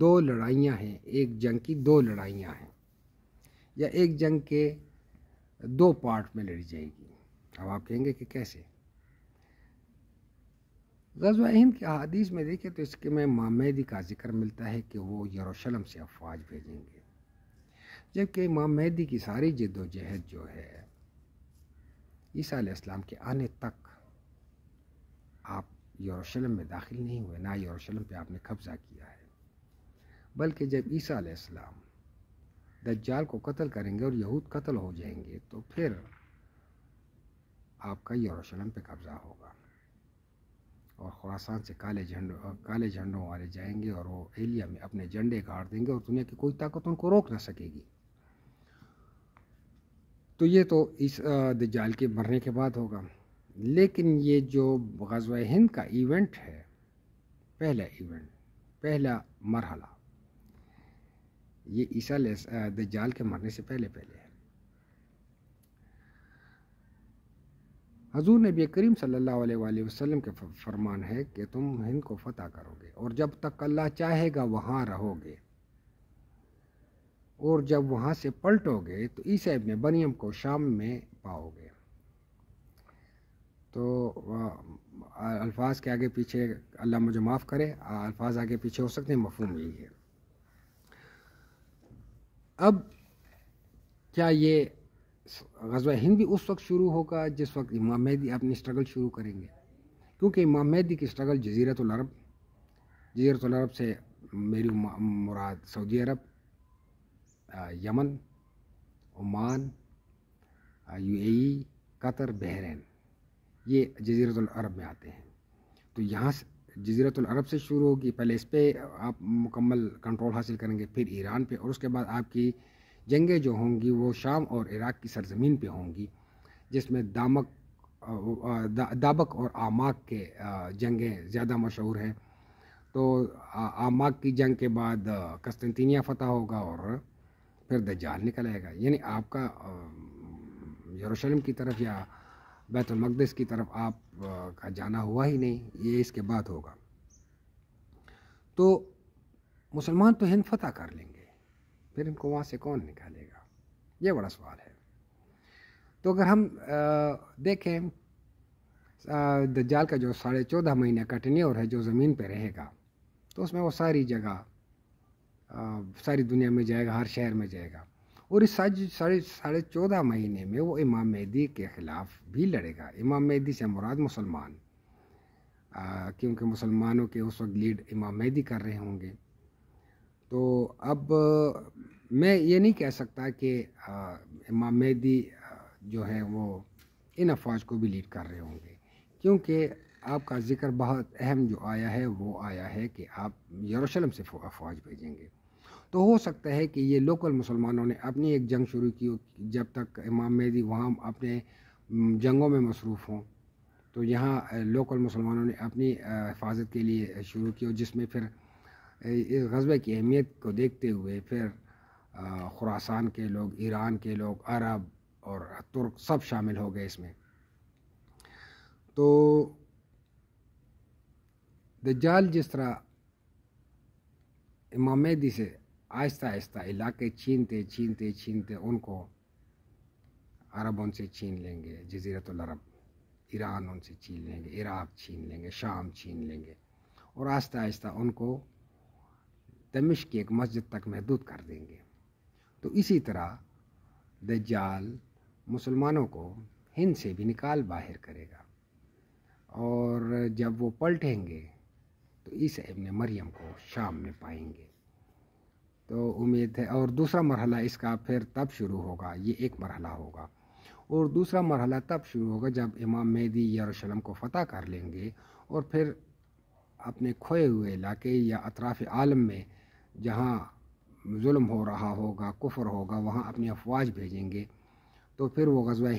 دو لڑائیاں ہیں، ایک جنگ کی دو لڑائیاں ہیں، یا ایک جنگ کے دو پارٹ میں لڑی جائے گی۔ اب آپ کہیں گے کہ کیسے؟ غزوہ ہند کے احادیث میں دیکھیں تو اس کے میں امام مہدی کا ذکر ملتا ہے کہ وہ یروشلم سے افواج بھیجیں گے، جبکہ امام مہدی کی ساری جد و جہد جو ہے عیسیٰ علیہ السلام کے آنے تک آپ یروشلم میں داخل نہیں ہوئے، نہ یروشلم پہ آپ نے قبضہ کیا ہے، بلکہ جب عیسیٰ علیہ السلام دجال کو قتل کریں گے اور یہود قتل ہو جائیں گے تو پھر آپ کا یروشلم پہ قبضہ ہوگا، اور خراسان سے کالے جھنڈوں والے جائیں گے اور وہ ایلیا میں اپنے جھنڈے گاڑ دیں گے اور دنیا کی کوئی طاقت ان کو روک نہ سکے گی۔ تو یہ تو اس دجال کے مرنے کے بعد ہوگا، لیکن یہ جو غزوہ ہند کا ایونٹ ہے، پہلا مرحلہ، یہ عیسیٰ علیہ دجال کے مرنے سے پہلے ہے۔ حضور نبی کریم صلی اللہ علیہ وآلہ وسلم کے فرمان ہے کہ تم ہند کو فتح کرو گے اور جب تک اللہ چاہے گا وہاں رہو گے، اور جب وہاں سے پلٹو گے تو عیسیٰ ابن مریم کو شام میں پاؤ گے۔ تو الفاظ کے آگے پیچھے اللہ مجھے معاف کرے، الفاظ آگے پیچھے ہو سکتے ہیں، مفہوم یہی ہے۔ اب کیا یہ غزوہ ہند بھی اس وقت شروع ہوگا جس وقت امام مہدی اپنی اسٹرگل شروع کریں گے؟ کیونکہ امام مہدی کی اسٹرگل جزیرۃ العرب سے میری مراد سعودی عرب، یمن، عمان، UAE، قطر، بحرین، یہ جزیرۃ العرب میں آتے ہیں۔ تو یہاں سے جزیرۃ العرب سے شروع ہوگی، پہلے اس پہ آپ مکمل کنٹرول حاصل کریں گے، پھر ایران پہ، اور اس کے بعد آپ کی جنگیں جو ہوں گی وہ شام اور عراق کی سرزمین پہ ہوں گی، جس میں دابق اور آماک کے جنگیں زیادہ مشہور ہیں۔ تو آماک کی جنگ کے بعد قسطنطینیہ فتح ہوگا اور پھر دجال نکل آئے گا، یعنی آپ کا یروشلم کی طرف یا بیت المقدس کی طرف آپ کا جانا ہوا ہی نہیں، یہ اس کے بعد ہوگا۔ تو مسلمان تو ہند فتح کر لیں گے، پھر ان کو وہاں سے کون نکالے گا؟ یہ بڑا سوال ہے۔ تو اگر ہم دیکھیں دجال کا جو 14.5 مہینے کا ٹینیور ہے جو زمین پہ رہے گا، تو اس میں وہ ساری جگہ ساری دنیا میں جائے گا، ہر شہر میں جائے گا، اور اس 14.5 مہینے میں وہ امام مہدی کے خلاف بھی لڑے گا۔ امام مہدی سے مراد مسلمان، کیونکہ مسلمانوں کے اس وقت لیڈ امام مہدی کر رہے ہوں گے۔ تو اب میں یہ نہیں کہہ سکتا کہ امام مہدی جو ہے وہ ان افواج کو بھی لیڈ کر رہے ہوں گے، کیونکہ آپ کا ذکر بہت اہم جو آیا ہے وہ آیا ہے کہ آپ یروشلم سے افواج بھیجیں گے۔ تو ہو سکتا ہے کہ یہ لوکل مسلمانوں نے اپنی ایک جنگ شروع کی، جب تک امام مہدی وہاں اپنے جنگوں میں مصروف ہوں، تو یہاں لوکل مسلمانوں نے اپنی حفاظت کے لیے شروع کی، جس میں پھر غزوے کی اہمیت کو دیکھتے ہوئے پھر خراسان کے لوگ، ایران کے لوگ، عرب اور ترک سب شامل ہو گئے اس میں۔ تو دجال جس طرح امام مہدی سے آہستہ آہستہ علاقے چھینتے ان کو عرب ان سے چھین لیں گے، جزیرۃ العرب، ایران ان سے چھین لیں گے، عراق چھین لیں گے، شام چھین لیں گے، اور آہستہ آہستہ ان کو دمشق کی ایک مسجد تک محدود کر دیں گے۔ تو اسی طرح دجال مسلمانوں کو ہند سے بھی نکال باہر کرے گا، اور جب وہ پلٹیں گے تو عیسیٰ ابن مریم کو شام میں پائیں گے۔ تو امید ہے، اور دوسرا مرحلہ اس کا پھر تب شروع ہوگا، یہ ایک مرحلہ ہوگا، اور دوسرا مرحلہ تب شروع ہوگا جب امام مہدی یروشلم کو فتح کر لیں گے، اور پھر اپنے کھوئے ہوئے علاقے یا اطراف عالم میں جہاں ظلم ہو رہا ہوگا، کفر ہوگا، وہاں اپنی افواج بھیجیں گے۔ تو پھر وہ غزوہ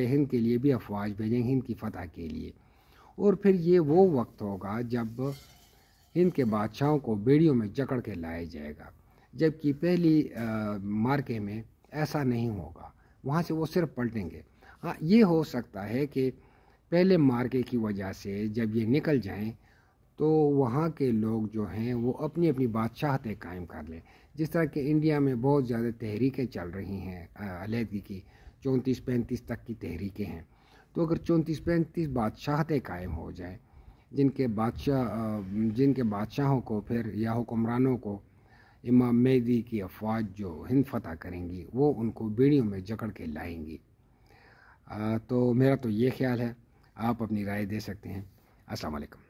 ہند کے لیے بھی افواج بھیجیں گے، ہند کی فتح کے لیے، اور پھر یہ وہ وقت ہوگا جب ہند کے بادشاہوں کو بیڑیوں میں جکڑ کے لایا جائے گا، جبکہ پہلی مارکے میں ایسا نہیں ہوگا، وہاں سے وہ صرف پلٹیں گے۔ ہاں، یہ ہو سکتا ہے کہ پہلے مارکے کی وجہ سے جب یہ نکل جائیں تو وہاں کے لوگ جو ہیں وہ اپنی اپنی بادشاہتیں قائم کر لیں. جس طرح کہ انڈیا میں بہت زیادہ تحریکیں چل رہی ہیں علیحدگی کی، 34-35 تک کی تحریکیں ہیں. تو اگر 34-35 بادشاہتیں قائم ہو جائیں، جن کے بادشاہوں کو پھر یا حکمرانوں کو امام مہدی کی افواج جو ہند فتح کریں گی وہ ان کو بیڑیوں میں جکڑ کے لائیں گی. تو میرا تو یہ خیال ہے، آپ اپنی رائے دے سکتے ہیں. السلام علیکم.